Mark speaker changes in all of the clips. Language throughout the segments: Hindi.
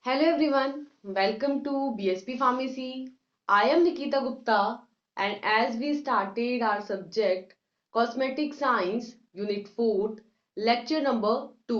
Speaker 1: Hello everyone, welcome to BSP Pharmacy. I am Nikita Gupta, and as we started our subject Cosmetic Science Unit 4 lecture number 2.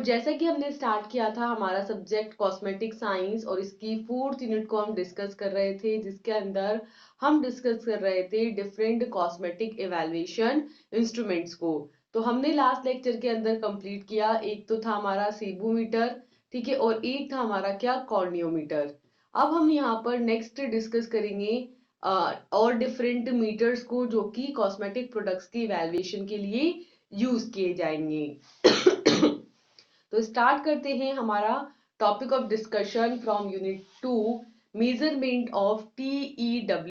Speaker 1: जैसा कि हमने स्टार्ट किया था हमारा सब्जेक्ट कॉस्मेटिक साइंस और इसकी 4th यूनिट को हम डिस्कस कर रहे थे, जिसके अंदर हम डिस्कस कर रहे थे डिफरेंट कॉस्मेटिक इवैल्यूएशन इंस्ट्रूमेंट्स को। तो हमने लास्ट लेक्चर के अंदर कंप्लीट किया, एक तो था हमारा सीबोमीटर, ठीक है, और एक था हमारा क्या, कॉर्नियोमीटर। अब हम यहाँ पर नेक्स्ट डिस्कस करेंगे और डिफरेंट मीटर्स को जो कि कॉस्मेटिक प्रोडक्ट्स की इवैल्यूएशन के लिए यूज किए जाएंगे। तो स्टार्ट करते हैं हमारा topic of discussion from unit 2, measurement of TEW.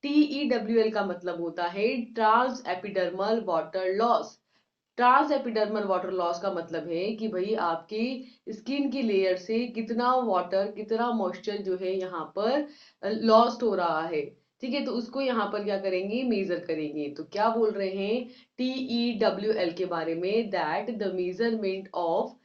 Speaker 1: TEWL का मतलब होता है trans epidermal water loss. Trans epidermal water loss का मतलब है कि भाई आपकी स्किन की लेयर से कितना वाटर, कितना मॉइस्चर जो है यहाँ पर लॉस्ट हो रहा है। ठीक है, तो उसको यहाँ पर क्या करेंगे, मेजर करेंगे। तो क्या बोल रहे हैं टीईडब्ल्यूएल के बारे में, that the measurement of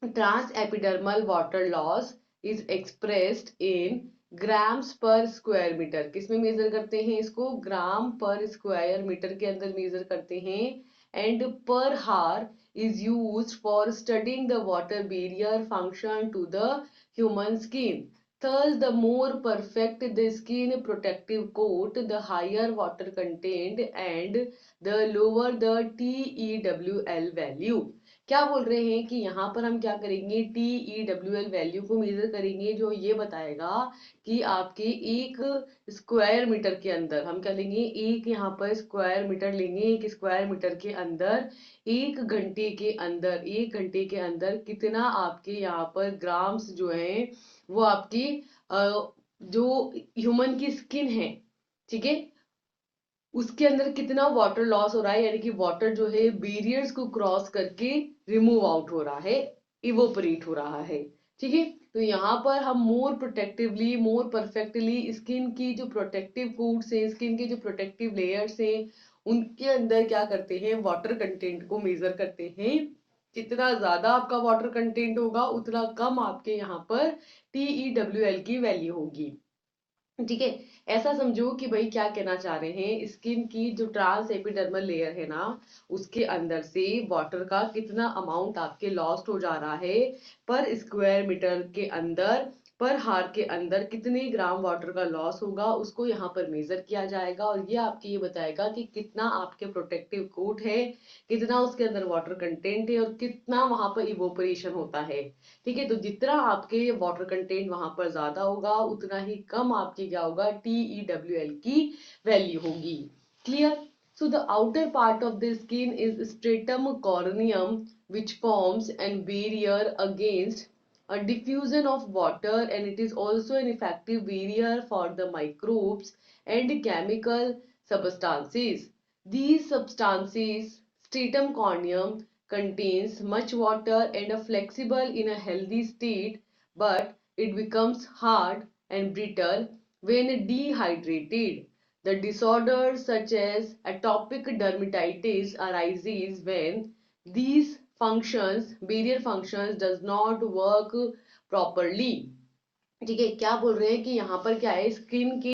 Speaker 1: trans epidermal water loss is expressed in grams per square metre. किसमें मेजर करते हैं इसको, ग्राम पर स्क्वायर मीटर के अंदर मेजर करते हैं। एंड पर हार is used for studying the water barrier function to the human skin. Thus, the more perfect the skin protective coat, the higher water content and the lower the TEWL value. क्या बोल रहे हैं कि यहाँ पर हम क्या करेंगे, TEWL वैल्यू को मेजर करेंगे, जो ये बताएगा कि आपके एक स्क्वायर मीटर के अंदर हम क्या लेंगे, एक यहाँ पर स्क्वायर मीटर लेंगे, एक स्क्वायर मीटर के अंदर एक घंटे के अंदर कितना आपके यहाँ पर ग्राम्स जो है वो आपकी जो ह्यूमन की स्किन है, ठीक है, उसके अंदर कितना वाटर लॉस हो रहा है, यानी कि वाटर जो है बैरियर्स को क्रॉस करके रिमूव आउट हो रहा है, इवोपरेट हो रहा है। ठीक है, तो यहाँ पर हम मोर प्रोटेक्टिवली, मोर परफेक्टली स्किन की जो प्रोटेक्टिव कोट्स हैं, स्किन के जो प्रोटेक्टिव लेयर्स हैं, उनके अंदर क्या करते हैं, वाटर कंटेंट को मेजर करते हैं। जितना ज्यादा आपका वाटर कंटेंट होगा उतना कम आपके यहाँ पर TEWL की वैल्यू होगी। ठीक है, ऐसा समझो कि भाई क्या कहना चाह रहे हैं, स्किन की जो ट्रांस एपिडर्मल लेयर है ना, उसके अंदर से वाटर का कितना अमाउंट आपके लॉस्ट हो जा रहा है, पर स्क्वायर मीटर के अंदर, पर हार के अंदर कितने ग्राम वाटर का लॉस होगा, उसको यहाँ पर मेजर किया जाएगा। और ये आपके ये बताएगा कि कितना आपके प्रोटेक्टिव कोट है, कितना उसके अंदर वाटर कंटेंट है, और कितना वहां पर इवोपरेशन होता है। ठीक है, तो जितना आपके वाटर कंटेंट वहां पर ज्यादा होगा उतना ही कम आपकी क्या होगा, TEWL की वैल्यू होगी। Clear? So the outer part of the skin is stratum corneum, which forms a barrier against a diffusion of water, and it is also an effective barrier for the microbes and chemical substances. These substances, stratum corneum, contains much water and are flexible in a healthy state, but it becomes hard and brittle when dehydrated. The disorders such as atopic dermatitis arises when these functions, barrier functions, does not work properly. ठीक है, क्या बोल रहे हैं कि यहाँ पर क्या है, स्किन के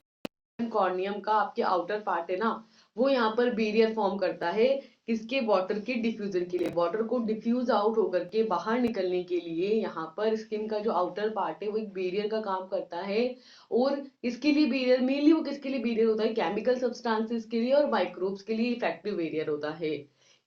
Speaker 1: कॉर्नियम का आपके आउटर पार्ट है ना, वो यहाँ पर बैरियर फॉर्म करता है, किसके, वाटर के डिफ्यूजन के लिए, वाटर को डिफ्यूज आउट होकर के बाहर निकलने के लिए यहाँ पर स्किन का जो आउटर पार्ट है वो एक बैरियर का काम करता है। और इसके लिए बैरियर मेनली वो किसके लिए बैरियर होता है, केमिकल सब्सटेंसेस के लिए और माइक्रोब्स के लिए इफेक्टिव बैरियर होता है।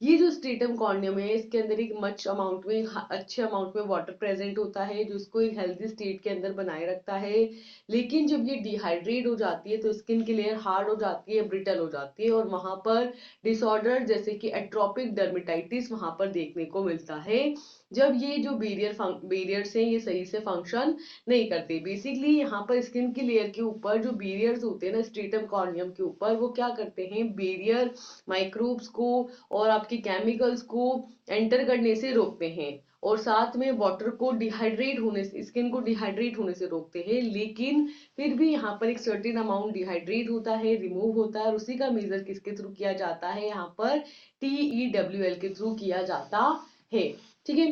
Speaker 1: ये जो स्ट्रेटम कॉर्नियम है, इसके अंदर एक मच अमाउंट में, अच्छे अमाउंट में वाटर प्रेजेंट होता है, जो इसको एक हेल्दी स्टेट के अंदर बनाए रखता है। लेकिन जब ये डिहाइड्रेट हो जाती है तो स्किन की लेयर हार्ड हो जाती है, ब्रिटल हो जाती है, और वहां पर डिसऑर्डर जैसे कि एट्रोपिक डर्मेटाइटिस वहां पर देखने को मिलता है, जब ये जो बैरियर्स हैं ये सही से फंक्शन नहीं करते। बेसिकली यहाँ पर स्किन की लेयर के ऊपर जो बैरियर्स होते हैं ना, स्ट्रेटम कॉर्नियम के ऊपर, वो क्या करते हैं, बैरियर माइक्रोब्स को और आपके केमिकल्स को एंटर करने से रोकते हैं, और साथ में वाटर को डिहाइड्रेट होने से, स्किन को डिहाइड्रेट होने से रोकते हैं। लेकिन फिर भी यहाँ पर एक सर्टेन अमाउंट डिहाइड्रेट होता है, रिमूव होता है, और उसी का मेजर किसके थ्रू किया जाता है, यहाँ पर TEWL के थ्रू किया जाता है। ठीक है,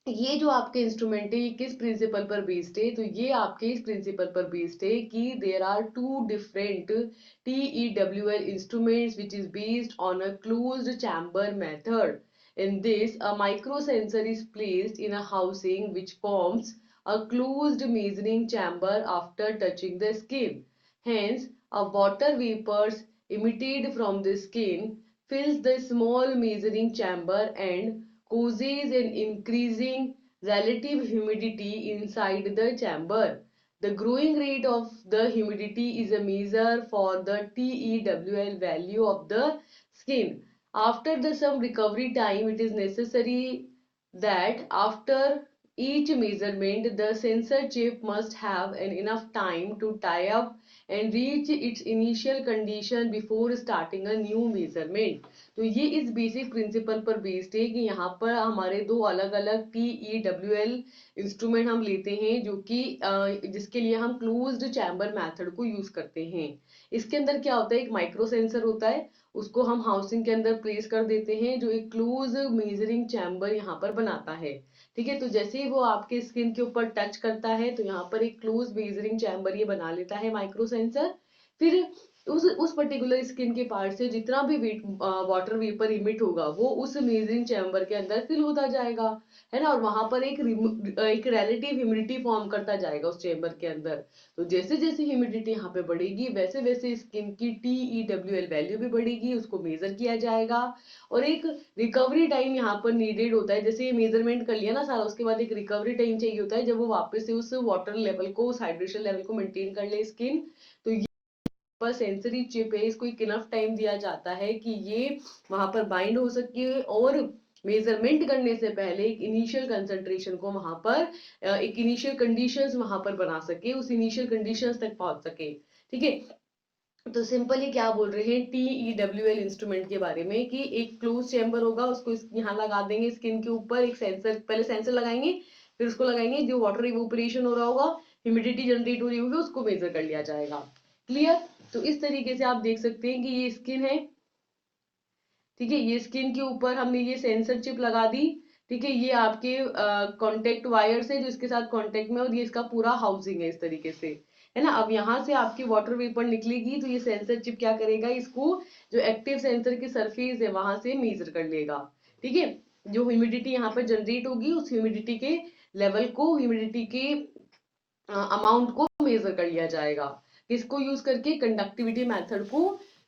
Speaker 1: ये जो आपके इंस्ट्रूमेंट है ये किस प्रिंसिपल पर बेस्ड है, तो ये आपके इस प्रिंसिपल पर बेस्ड है कि there are two different TEWL instruments which is based on a closed chamber method. In this, a microsensor is placed in a housing which forms a closed measuring chamber after touching the skin. Hence, a water vapors emitted from the skin fills the small measuring chamber and causes an increasing relative humidity inside the chamber. The growing rate of the humidity is a measure for the TEWL value of the skin. After the some recovery time, it is necessary that after each measurement, the sensor chip must have an enough time to tie up and reach its initial condition before starting a new measurement. तो ये इस बेसिक प्रिंसिपल पर बेस्ड है कि यहाँ पर हमारे दो अलग अलग TEWL इंस्ट्रूमेंट हम लेते हैं जो कि जिसके लिए हम क्लोज्ड चैम्बर मेथड को यूज करते हैं. इसके अंदर क्या होता है, एक माइक्रो सेंसर होता है, उसको हम हाउसिंग के अंदर प्लेस कर देते हैं जो एक क्लोज मेजरिंग चैम्बर यहाँ पर बनाता है. ठीक है, तो जैसे ही वो आपके स्किन के ऊपर टच करता है तो यहाँ पर एक क्लोज मेजरिंग चैम्बर ये बना लेता है माइक्रो सेंसर. फिर उस पर्टिकुलर स्किन के पार्ट से जितना भी वाटर वेपर इमिट होगा वो उस मेजरिंग चैम्बर के अंदर फिल होता जाएगा, है ना, और वहां पर एक रिलेटिव ह्यूमिडिटी फॉर्म करता जाएगा उस चैम्बर के अंदर. तो जैसे जैसे ह्यूमिडिटी यहाँ पे बढ़ेगी वैसे वैसे स्किन की TEWL वैल्यू भी बढ़ेगी, उसको मेजर किया जाएगा. और एक रिकवरी टाइम यहाँ पर नीडेड होता है. जैसे ये मेजरमेंट कर लिया ना सारा, उसके बाद एक रिकवरी टाइम चाहिए होता है जब वो वापस से उस वाटर लेवल को, उस हाइड्रेशन लेवल को मेंटेन कर ले स्किन. तो ये पर सेंसरी चिप है, इसको एक इनफ टाइम दिया जाता है कि ये वहां पर बाइंड हो सके और मेजरमेंट करने से पहले एक इनिशियल कंसंट्रेशन को वहां पर एक इनिशियल कंडीशंस वहां पर बना सके, उस इनिशियल कंडीशंस तक पहुंच सके. ठीक है, तो सिंपली क्या बोल रहे हैं TEWL इंस्ट्रूमेंट के बारे में कि एक क्लोज चैम्बर होगा, उसको यहाँ लगा देंगे स्किन के ऊपर, एक सेंसर, पहले सेंसर लगाएंगे फिर उसको लगाएंगे, जो वाटर इवोपरेशन हो रहा होगा, ह्यूमिडिटी जनरेट हो रही होगी, उसको मेजर कर लिया जाएगा. क्लियर. तो इस तरीके से आप देख सकते हैं कि ये स्किन है. ठीक है, ये स्किन के ऊपर हमने ये सेंसर चिप लगा दी. ठीक है, ये आपके कांटेक्ट वायर्स है जो इसके साथ कांटेक्ट में, और ये इसका पूरा हाउसिंग है इस तरीके से, है ना. अब यहाँ से आपकी वाटर वेपर निकलेगी तो ये सेंसर चिप क्या करेगा, इसको जो एक्टिव सेंसर की सरफेस है वहां से मेजर कर लेगा. ठीक है, जो ह्यूमिडिटी यहाँ पर जनरेट होगी उस ह्यूमिडिटी के लेवल को, ह्यूमिडिटी के अमाउंट को मेजर कर लिया जाएगा. किसको यूज करके, कंडक्टिविटी मेथड को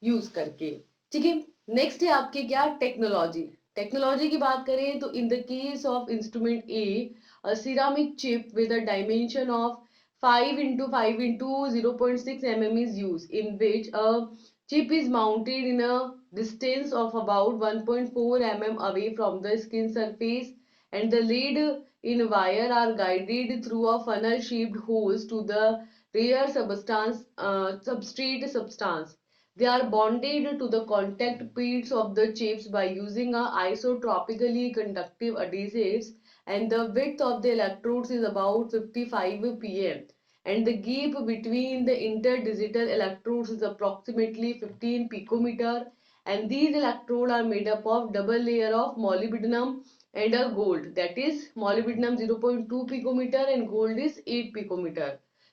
Speaker 1: यूज करके. ठीक है, नेक्स्ट है आपके क्या, टेक्नोलॉजी. टेक्नोलॉजी की बात करें तो in the case of instrument A ceramic chip with a dimension of 5 into 5 into 0.6 mm is used, in which a chip is mounted in a distance of about 1.4 mm away from the skin surface, and the lead in wire are guided through a funnel shaped holes to the rear substrate substance. They are bonded to the contact pads of the chips by using a isotropically conductive adhesives, and the width of the electrodes is about 55 pm, and the gap between the interdigital electrodes is approximately 15 picometer, and these electrodes are made up of double layer of molybdenum and a gold, that is molybdenum 0.2 picometer and gold is 8 picometer.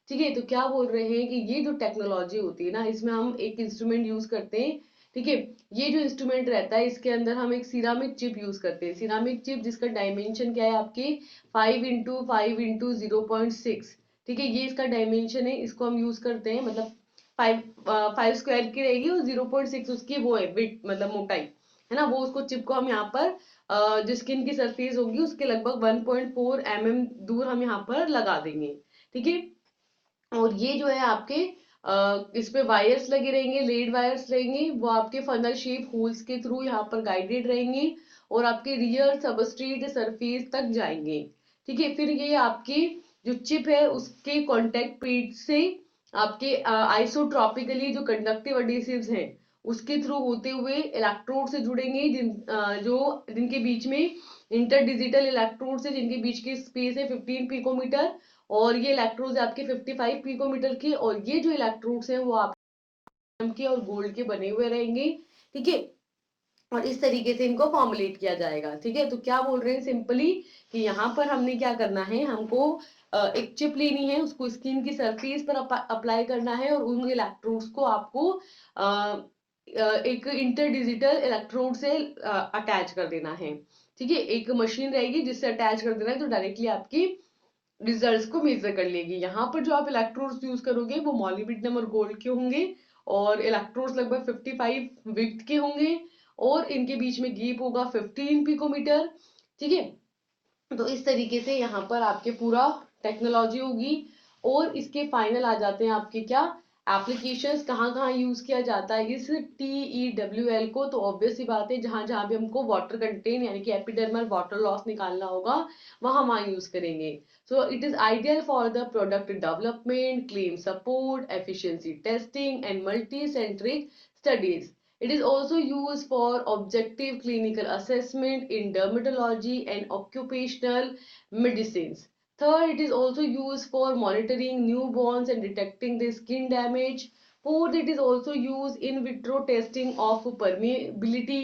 Speaker 1: ठीक है, तो क्या बोल रहे हैं कि ये जो टेक्नोलॉजी होती है ना, इसमें हम एक इंस्ट्रूमेंट यूज करते हैं. ठीक है, ये जो इंस्ट्रूमेंट रहता है इसके अंदर हम एक सिरामिक चिप यूज करते हैं. सिरामिक चिप जिसका डायमेंशन क्या है आपके 5 into 5 into 0.6. ठीक है, ये इसका डायमेंशन है, इसको हम यूज करते हैं. मतलब 5 स्क्वायर की रहेगी और 0.6 उसकी वो है विड्थ, मतलब मोटाई, है ना. वो उसको चिप को हम यहाँ पर जो स्किन की सरफेस होगी उसके लगभग 1.4 mm दूर हम यहाँ पर लगा देंगे. ठीक है, और ये जो है आपके इस पे वायर्स लगे रहेंगे, लेड वायर्स रहेंगे, वो आपके फनल शेप होल्स के थ्रू यहाँ पर गाइडेड रहेंगे और आपके रियर सबस्ट्रेट सरफेस तक जाएंगे. ठीक है, फिर ये आपकी जो चिप है उसके कांटेक्ट पेड से आपके आइसोट्रॉपिकली जो कंडक्टिव एडिसिव्स हैं उसके थ्रू होते हुए इलेक्ट्रोड से जुड़ेंगे, जिनके बीच में इंटरडिजिटल इलेक्ट्रोड से जिनके बीच की स्पेस है 15 पिकोमीटर, और ये इलेक्ट्रोड्स आपके 55 पिकोमीटर के, और ये जो इलेक्ट्रोड्स हैं वो आप के और गोल्ड के बने हुए रहेंगे. ठीक है, और इस तरीके से इनको फॉर्मुलेट किया जाएगा। ठीक है, तो क्या बोल रहे हैं सिंपली कि यहाँ पर हमने क्या करना है, हमको एक चिप लेनी है, उसको स्किन की सरफेस पर अप्लाई करना है और उन इलेक्ट्रोड्स को आपको एक इंटर डिजिटल इलेक्ट्रोड से अटैच कर देना है। ठीक है, एक मशीन रहेगी जिससे अटैच कर देना है, तो डायरेक्टली आपकी रिजल्ट्स को मेजर कर लेगी। यहाँ पर जो आप इलेक्ट्रोड्स यूज करोगे वो मॉलिब्डेनम और गोल्ड के होंगे और इलेक्ट्रोड्स लगभग 55 विड्थ के होंगे और इनके बीच में गैप होगा 15 पिकोमीटर। ठीक है, तो इस तरीके से यहाँ पर आपके पूरा टेक्नोलॉजी होगी। और इसके फाइनल आ जाते हैं आपके क्या एप्लीकेशंस, कहाँ कहाँ यूज किया जाता है इस TEWL को। तो ऑब्वियस सी बात है, जहां जहां भी हमको वाटर कंटेन यानी कि एपिडर्मल वाटर लॉस निकालना होगा वहां वहां यूज करेंगे। So it is ideal for the product development, claim support, efficiency testing and multi centric studies. It is also used for objective clinical assessment in dermatology and occupational medicines. Third, it is also used for monitoring newborns and detecting the skin damage. Fourth, it is also used in vitro testing of permeability.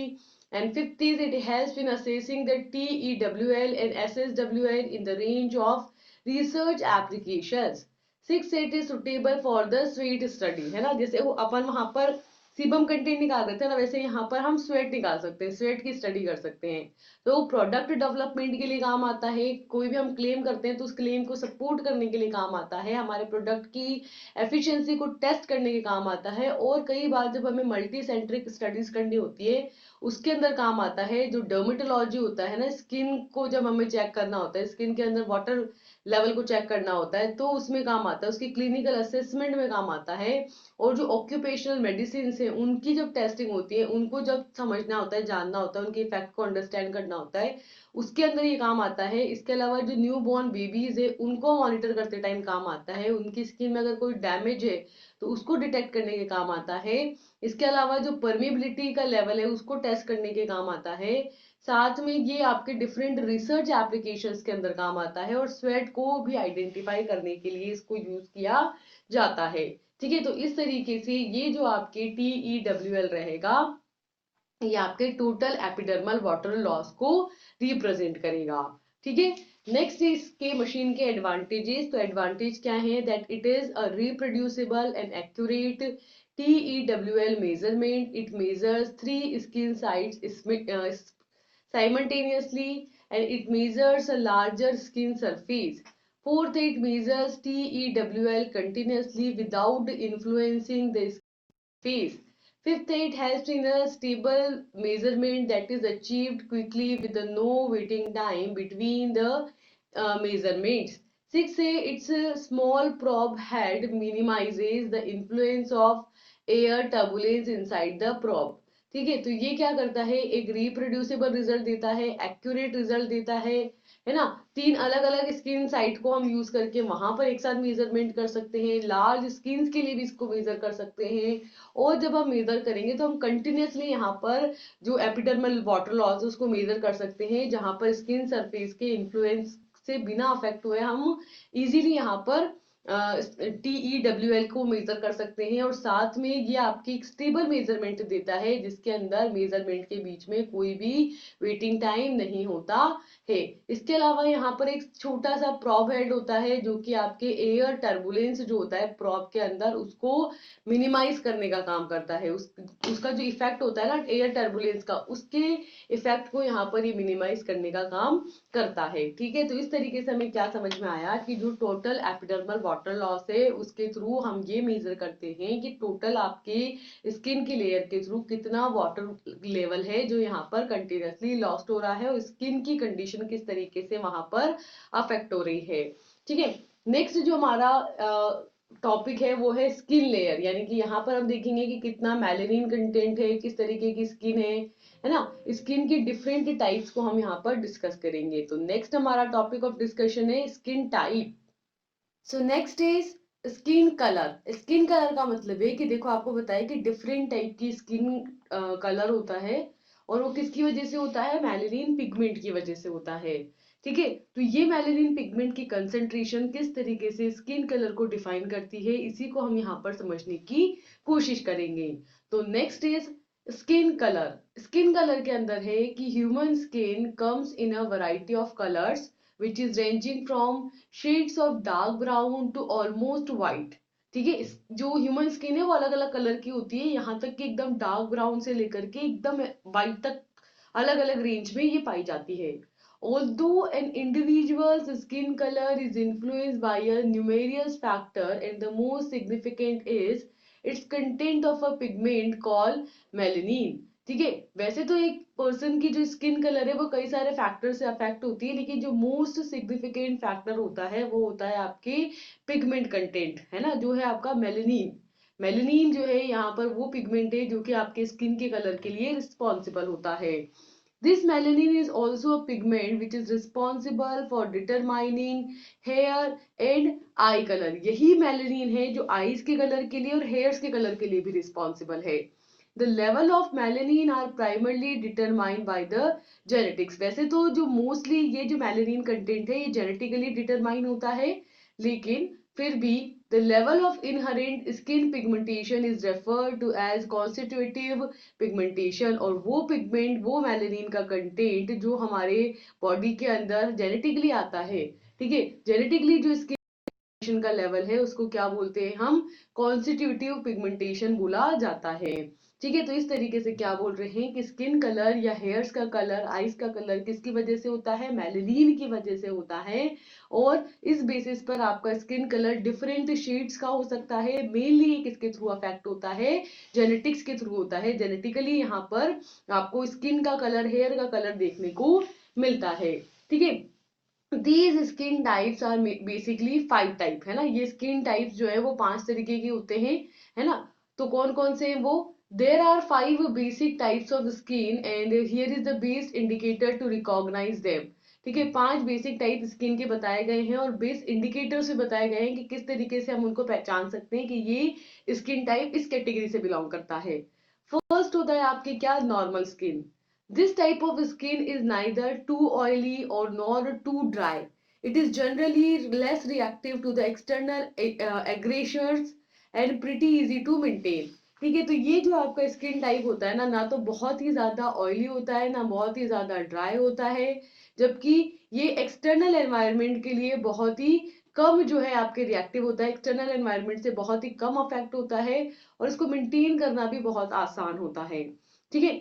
Speaker 1: And fifth is it helps in assessing the TEWL and SSWL in the range of research applications. Sixth, it is suitable for the sweat study, है ना, जैसे वो अपन वहां पर सीबम कंटेंट निकाल रहे थे ना, वैसे यहाँ पर हम स्वेट निकाल सकते हैं, स्वेट की स्टडी कर सकते हैं। तो प्रोडक्ट डेवलपमेंट के लिए काम आता है, कोई भी हम क्लेम करते हैं तो उस क्लेम को सपोर्ट करने के लिए काम आता है, हमारे प्रोडक्ट की एफिशिएंसी को टेस्ट करने के काम आता है। और कई बार जब हमें मल्टी सेंट्रिक स्टडीज करनी होती है उसके अंदर काम आता है जो डर्मेटोलॉजी होता है ना, स्किन को जब हमें चेक करना होता है, स्किन के अंदर वाटर लेवल को चेक करना होता है तो उसमें काम आता है, उसकी क्लिनिकल असेसमेंट में काम आता है। और जो ऑक्यूपेशनल मेडिसिन है उनकी जब टेस्टिंग होती है, उनको जब समझना होता है, जानना होता है, उनके इफेक्ट को अंडरस्टैंड करना होता है, उसके अंदर ये काम आता है। इसके अलावा जो न्यू बॉर्न बेबीज है उनको मॉनिटर करते टाइम काम आता है, उनकी स्किन में अगर कोई डैमेज है तो उसको डिटेक्ट करने के काम आता है। इसके अलावा जो परमेबिलिटी का लेवल है उसको टेस्ट करने के काम आता है। साथ में ये आपके डिफरेंट रिसर्च एप्लीकेशंस के अंदर काम आता है और स्वेट को भी आइडेंटिफाई करने के लिए इसको यूज किया जाता है। ठीक है, तो इस तरीके से ये जो आपके TEWL रहेगा ये आपके टोटल एपिडर्मल वाटर लॉस को रिप्रेजेंट करेगा। ठीक है, नेक्स्ट इसके मशीन के एडवांटेजेस। तो एडवांटेज क्या है, that it is a reproducible and accurate TEWL measurement. It measures 3 skin sites simultaneously and it measures a larger skin surface. Fourth, it measures TEWL continuously without influencing the face. Fifth, it helps in a stable measurement that is achieved quickly with no waiting time between the measurements. Sixth, its a small probe head minimizes the influence of air turbulence inside the probe. ठीक है, तो ये क्या करता है, एक रिप्रोड्यूसिबल रिजल्ट देता है, एक्यूरेट रिजल्ट देता है ना। 3 अलग अलग स्किन साइट को हम यूज करके वहां पर एक साथ मेजरमेंट कर सकते हैं, लार्ज स्किन के लिए भी इसको मेजर कर सकते हैं। और जब हम मेजर करेंगे तो हम कंटिन्यूअसली यहाँ पर जो एपिडर्मल वाटर लॉस है उसको मेजर कर सकते हैं, जहां पर स्किन सरफेस के इन्फ्लुएंस से बिना अफेक्ट हुए हम इजीली यहाँ पर TEWL को मेजर कर सकते हैं। और साथ में ये आपकी एक स्टेबल मेजरमेंट देता है जिसके अंदर मेजरमेंट के बीच में कोई भी वेटिंग टाइम नहीं होता है। इसके अलावा यहाँ पर एक छोटा सा प्रॉब हेड होता है जो कि आपके एयर टर्बुलेंस जो होता है प्रॉब के अंदर उसको मिनिमाइज करने का काम करता है। उसका जो इफेक्ट होता है ना एयर टर्बुलेंस का, उसके इफेक्ट को यहाँ पर ये मिनिमाइज करने का काम करता है। ठीक है, तो इस तरीके से हमें क्या समझ में आया कि जो टोटल एपिडर्मल वाटर लॉस है उसके थ्रू हम ये मेजर करते हैं कि टोटल आपके स्किन की लेयर के थ्रू कितना वाटर लेवल है जो यहाँ पर कंटिन्यूअसली लॉस्ट हो रहा है और स्किन की कंडीशन किस तरीके से वहां पर अफेक्ट हो रही है। ठीक है, नेक्स्ट जो हमारा टॉपिक है वो है स्किन लेयर, यानी कि यहाँ पर हम देखेंगे कि कितना मेलेनिन कंटेंट है, किस तरीके की स्किन है ना। स्किन की डिफरेंट टाइप्स को हम यहाँ पर डिस्कस करेंगे। तो नेक्स्ट हमारा टॉपिक ऑफ डिस्कशन है skin type. So next is skin colour. Skin colour का मतलब है कि देखो आपको बताया कि डिफरेंट टाइप की स्किन कलर होता है और वो किसकी वजह से होता है, मेलेनिन पिगमेंट की वजह से होता है। ठीक है, तो ये मेलेनिन पिगमेंट की कंसंट्रेशन किस तरीके से स्किन कलर को डिफाइन करती है इसी को हम यहाँ पर समझने की कोशिश करेंगे। तो नेक्स्ट इज स्किन कलर के अंदर है कि human skin comes in a variety of colours which is ranging from shades of dark brown to almost white. ठीक है, जो ह्यूमन स्किन है वो अलग अलग कलर की होती है, यहाँ तक कि एकदम डार्क ब्राउन से लेकर के एकदम व्हाइट तक अलग अलग रेंज में ये पाई जाती है। Although an individual's skin color is influenced by a numerous factor and the most significant is its content of a pigment called melanin. ठीक है, वैसे तो एक पर्सन की जो स्किन कलर है वो कई सारे फैक्टर से अफेक्ट होती है, लेकिन जो मोस्ट सिग्निफिकेंट फैक्टर होता है वो होता है आपके पिगमेंट कंटेंट, है ना, जो है आपका मेलेनिन। मेलेनिन जो है यहाँ पर वो पिगमेंट है जो कि आपके स्किन के कलर के लिए रिस्पॉन्सिबल होता है। This melanin is also a pigment which is responsible for determining hair and eye color। यही मेलेनिन है जो आईज के कलर के लिए और हेयर्स के कलर के लिए भी रिस्पॉन्सिबल है। The level of melanin are primarily determined by the genetics। वैसे तो जो मोस्टली ये जो मेलेनिन कंटेंट है ये जेनेटिकली डिटरमाइन होता है, लेकिन फिर भी the level of inherent skin pigmentation is referred to as constitutive pigmentation. और वो पिगमेंट, वो मेलेनिन का कंटेंट जो हमारे बॉडी के अंदर जेनेटिकली आता है, ठीक है, जेनेटिकली जो स्किन का लेवल है उसको क्या बोलते हैं हम, कॉन्स्टिट्यूटिव पिगमेंटेशन बोला जाता है। ठीक है, तो इस तरीके से क्या बोल रहे हैं कि स्किन कलर या हेयर्स का कलर, आईज का कलर किसकी वजह से होता है, मेलेनिन की वजह से होता है। और इस बेसिस पर आपका स्किन कलर डिफरेंट शेड्स का हो सकता है। मेनली ये किसके थ्रू अफेक्ट होता है, जेनेटिक्स के थ्रू होता है। जेनेटिकली यहाँ पर आपको स्किन का कलर, हेयर का कलर देखने को मिलता है। ठीक है, these skin types are basically 5 type, है ना, ये स्किन टाइप्स जो है वो 5 तरीके के होते हैं, है ना। तो कौन कौन से हैं वो, there are 5 basic types of skin and here is the best indicator to recognise them. ठीक है, 5 बेसिक टाइप स्किन के बताए गए हैं और बेस इंडिकेटर से बताए गए हैं कि किस तरीके से हम उनको पहचान सकते हैं कि ये स्किन टाइप इस कैटेगरी से बिलोंग करता है। फर्स्ट होता है आपके क्या, normal skin. This type of skin is neither too oily or nor too dry. It is generally less reactive to the external aggressions and pretty easy to maintain। ठीक है, तो ये जो आपका स्किन टाइप होता है ना, ना तो बहुत ही ज्यादा ऑयली होता है ना बहुत ही ज्यादा ड्राई होता है, जबकि ये एक्सटर्नल एनवायरनमेंट के लिए बहुत ही कम जो है आपके रिएक्टिव होता है, एक्सटर्नल एनवायरनमेंट से बहुत ही कम अफेक्ट होता है और इसको मेंटेन करना भी बहुत आसान होता है। ठीक है,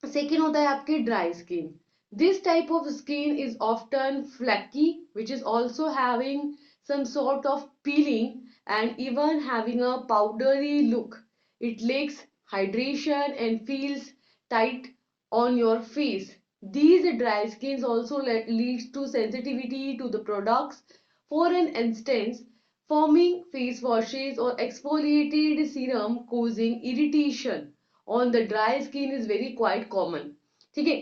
Speaker 1: सेकेंड होता है आपकी dry skin. This type of skin is often flaky which is also having some sort of peeling and even having a powdery look। It lacks hydration and feels tight on your face। These dry skins also leads to sensitivity to the products, for an instance foaming face washes or exfoliated serum causing irritation on the dry skin is very quite common। ठीक है,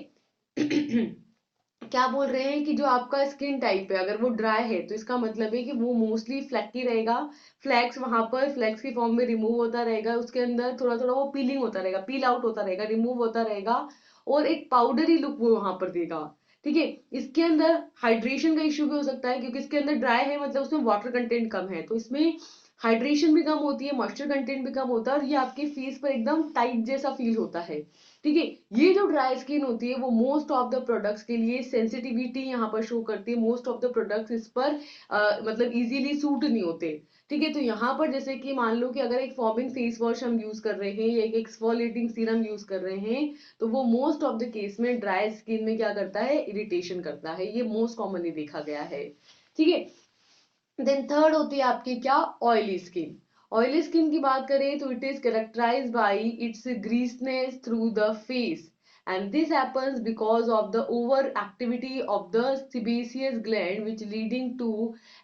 Speaker 1: क्या बोल रहे हैं कि जो आपका स्किन टाइप है अगर वो ड्राई है तो इसका मतलब है कि वो मोस्टली फ्लैकी रहेगा, फ्लैक्स वहां पर फ्लैक्स की फॉर्म में रिमूव होता रहेगा, उसके अंदर थोड़ा थोड़ा वो पीलिंग होता रहेगा, पील आउट होता रहेगा, रिमूव होता रहेगा और एक पाउडरी लुक वो वहां पर देगा। ठीक है, इसके अंदर हाइड्रेशन का इश्यू भी हो सकता है क्योंकि इसके अंदर ड्राई है मतलब उसमें वाटर कंटेंट कम है, तो इसमें हाइड्रेशन भी कम होती है, मॉइस्चर कंटेंट भी कम होता है और ये आपके फेस पर एकदम टाइट जैसा फील होता है। ठीक है, ये जो ड्राई स्किन होती है वो मोस्ट ऑफ द प्रोडक्ट्स के लिए सेंसिटिविटी यहाँ पर शो करती है, मोस्ट ऑफ द प्रोडक्ट्स इस पर मतलब इजीली सूट नहीं होते। ठीक है, तो यहाँ पर जैसे कि मान लो कि अगर एक फॉर्मिंग फेस वॉश हम यूज कर रहे हैं या एक एक्सफोलिएटिंग सीरम यूज कर रहे हैं तो वो मोस्ट ऑफ द केस में ड्राई स्किन में क्या करता है, इरिटेशन करता है, ये मोस्ट कॉमनली देखा गया है। ठीक है, देन थर्ड होती है आपकी क्या, ऑयली स्किन। ऑयली स्किन की बात करें तो it is characterised by its greasiness through the face and this happens because of the overactivity of the sebaceous gland which leading to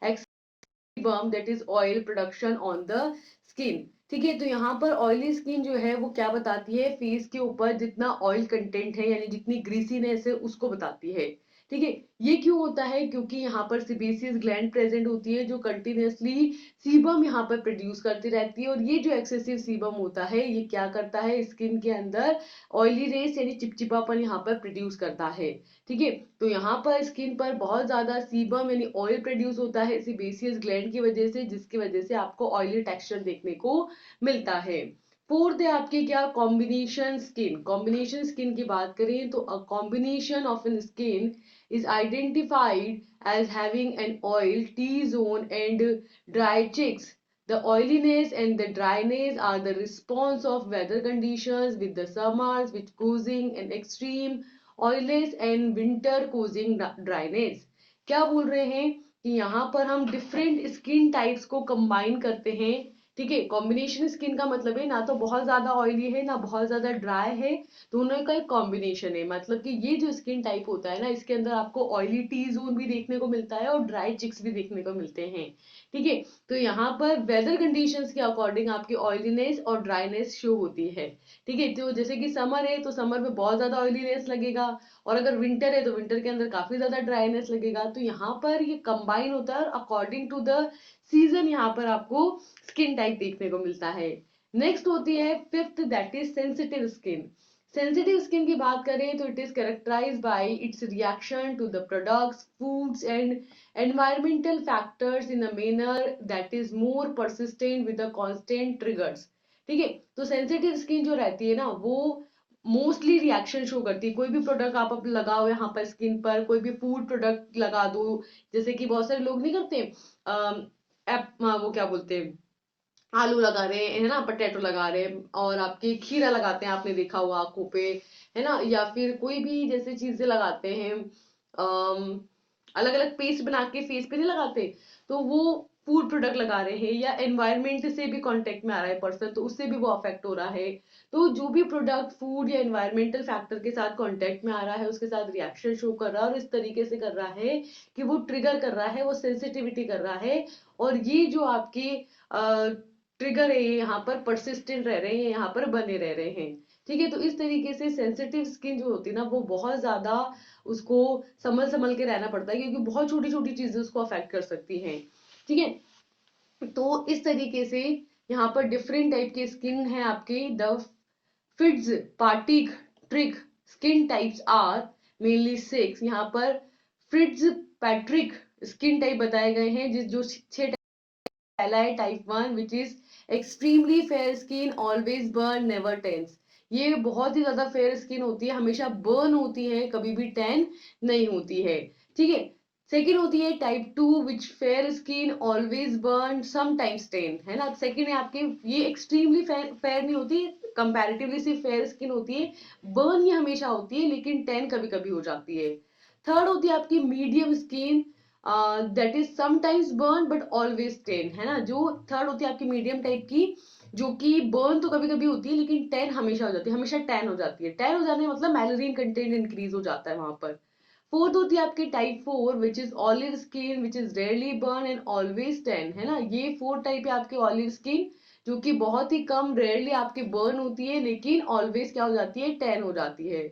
Speaker 1: sebum that is oil production on the skin। ठीक है, तो यहाँ पर ऑयली स्किन जो है वो क्या बताती है, फेस के ऊपर जितना ऑयल कंटेंट है यानी जितनी ग्रीसीनेस है उसको बताती है। ठीक है, ये क्यों होता है, क्योंकि यहाँ पर सिबेसियस ग्लैंड प्रेजेंट होती है जो कंटिन्यूअसली सीबम यहाँ पर प्रोड्यूस करती रहती है और ये जो एक्सेसिव सीबम होता है ये क्या करता है, स्किन के अंदर ऑयली रेस यानी चिपचिपापन यहाँ पर प्रोड्यूस करता है। ठीक है, तो यहाँ पर स्किन पर बहुत ज्यादा सीबम यानी ऑयल प्रोड्यूस होता है सिबेसियस ग्लैंड की वजह से, जिसकी वजह से आपको ऑयली टेक्सचर देखने को मिलता है। फोर्थ है आपकी क्या, कॉम्बिनेशन स्किन। कॉम्बिनेशन स्किन की बात करें तो a combination of an skin is identified as having an oil T-zone and dry cheeks. The oiliness and the dryness are the response of weather conditions, with the summers which causing an extreme oiliness and winter causing dryness. क्या बोल रहे हैं कि यहाँ पर हम डिफरेंट स्किन टाइप्स को कंबाइन करते हैं। ठीक है, कॉम्बिनेशन स्किन का मतलब है ना तो बहुत ज्यादा ऑयली है ना बहुत ज्यादा ड्राई है, दोनों का एक कॉम्बिनेशन है। मतलब कि ये जो स्किन टाइप होता है ना, इसके अंदर आपको ऑयली टी जोन भी देखने को मिलता है और ड्राई चिक्स भी देखने को मिलते हैं। ठीक है, तो यहाँ पर वेदर कंडीशंस के अकॉर्डिंग आपकी ऑयलीनेस और ड्राईनेस शो होती है। ठीक है, तो जैसे कि समर है तो समर में बहुत ज्यादा ऑयलीनेस लगेगा, और अगर विंटर है तो विंटर के अंदर काफी ज्यादा ड्राईनेस लगेगा। तो यहाँ पर ये कंबाइन होता है और अकॉर्डिंग टू द सीजन यहाँ पर आपको स्किन टाइप देखने को मिलता है। नेक्स्ट होती है fifth, that is sensitive skin. Sensitive skin की बात करें तो it is characterised by its reaction to the products, foods and environmental factors in a manner that is more persistent with the constant triggers। ठीक है, तो सेंसिटिव स्किन जो रहती है ना वो मोस्टली रिएक्शन शो करती है। कोई भी प्रोडक्ट आप लगाओ यहाँ पर स्किन पर, कोई भी फूड प्रोडक्ट लगा दो, जैसे कि बहुत सारे लोग नहीं करते वो क्या बोलते हैं, आलू लगा रहे हैं है ना, पटेटो लगा रहे हैं, और आपके खीरा लगाते हैं, आपने देखा हुआ आंखों पे, है ना, या फिर कोई भी जैसे चीजें लगाते हैं, अलग अलग पेस्ट बना के फेस पे नहीं लगाते, तो वो फूड प्रोडक्ट लगा रहे हैं, या एनवायरनमेंट से भी कांटेक्ट में आ रहा है पर्सन तो उससे भी वो अफेक्ट हो रहा है। तो जो भी प्रोडक्ट फूड या एनवायरमेंटल फैक्टर के साथ कांटेक्ट में आ रहा है उसके साथ रिएक्शन शो कर रहा है, और इस तरीके से कर रहा है कि वो ट्रिगर कर रहा है, वो सेंसिटिविटी कर रहा है, और ये जो आपके ट्रिगर है ये यहाँ पर परसिस्टेंट रह रहे हैं, यहाँ पर बने रह रहे हैं। ठीक है, तो इस तरीके से सेंसिटिव स्किन जो होती है ना वो बहुत ज्यादा उसको संभल संभल के रहना पड़ता है, क्योंकि बहुत छोटी छोटी चीजें उसको अफेक्ट कर सकती हैं। ठीक है, तो इस तरीके से यहाँ पर डिफरेंट टाइप के स्किन है आपके। The Fitzpatrick skin types are mainly 6। यहाँ पर फ्रिट्ज पैट्रिक स्किन टाइप बताए गए हैं, जिस जो 6। पहला है type 1 which is extremely fair skin, always burn, never tans. ये बहुत ही ज्यादा फेयर स्किन होती है, हमेशा बर्न होती है, कभी भी टैन नहीं होती है। ठीक है, सेकेंड होती है type 2 which fair skin, always burn, sometimes tan, है ना। सेकेंड है आपके, ये एक्सट्रीमली फेयर नहीं होती, कंपैरेटिवली सिर्फ फेयर स्किन होती है, बर्न ये हमेशा होती है लेकिन टैन कभी कभी हो जाती है। थर्ड होती है आपकी medium skin, that is sometimes burn but always ten, है ना। जो थर्ड होती है आपकी मीडियम टाइप की, जो कि बर्न तो कभी कभी होती है लेकिन टैन हमेशा हो जाती है, हमेशा टैन हो जाती है। टैन हो जाने का मतलब मेलानिन कंटेंट इंक्रीज हो जाता है वहां पर। फोर्थ होती है आपकी type 4 which is olive skin, which is rarely burn and always tan, है ना। ये फोर्थ टाइप है आपकी ऑलिव स्किन, जो कि बहुत ही कम रेयरली आपकी बर्न होती है लेकिन ऑलवेज क्या हो जाती है, टैन हो जाती है।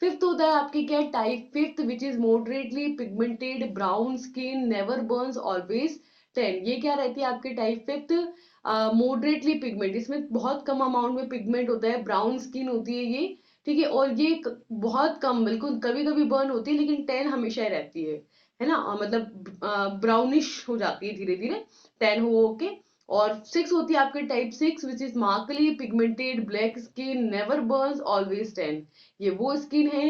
Speaker 1: फिफ्थ होता है आपकी क्या, type fifth which is moderately pigmented brown skin, never Burns, always tan. ये क्या रहती है आपके टाइप फिफ्थ, मॉडरेटली पिगमेंट, इसमें बहुत कम अमाउंट में पिगमेंट होता है, ब्राउन स्किन होती है ये। ठीक है, और ये बहुत कम, बिल्कुल कभी कभी बर्न होती है लेकिन टैन हमेशा ही रहती है ना, मतलब ब्राउनिश हो जाती है धीरे धीरे टैन हो के। और सिक्स होती है आपके type 6 which is markedly pigmented black skin, never Burns, always tan. ये वो स्किन है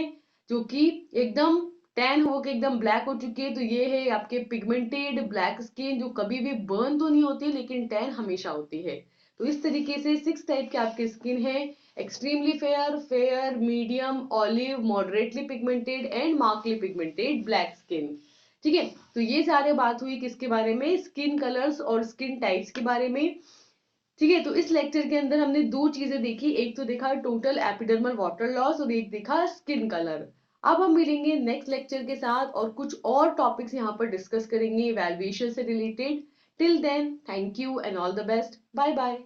Speaker 1: जो कि एकदम टैन होके एकदम ब्लैक हो चुकी है, तो ये है आपके पिगमेंटेड ब्लैक स्किन, जो कभी भी बर्न तो नहीं होती लेकिन टैन हमेशा होती है। तो इस तरीके से 6 टाइप के आपके स्किन है, extremely fair, fair, medium, olive, moderately pigmented and markedly pigmented black skin. ठीक है, तो ये सारे बात हुई किसके बारे में, स्किन कलर्स और स्किन टाइप्स के बारे में। ठीक है, तो इस लेक्चर के अंदर हमने दो चीजें देखी, एक तो देखा टोटल एपिडर्मल वाटर लॉस और एक देखा स्किन कलर। अब हम मिलेंगे नेक्स्ट लेक्चर के साथ और कुछ और टॉपिक्स यहाँ पर डिस्कस करेंगे इवैल्यूएशन से related. Till then thank you and all the best, bye bye.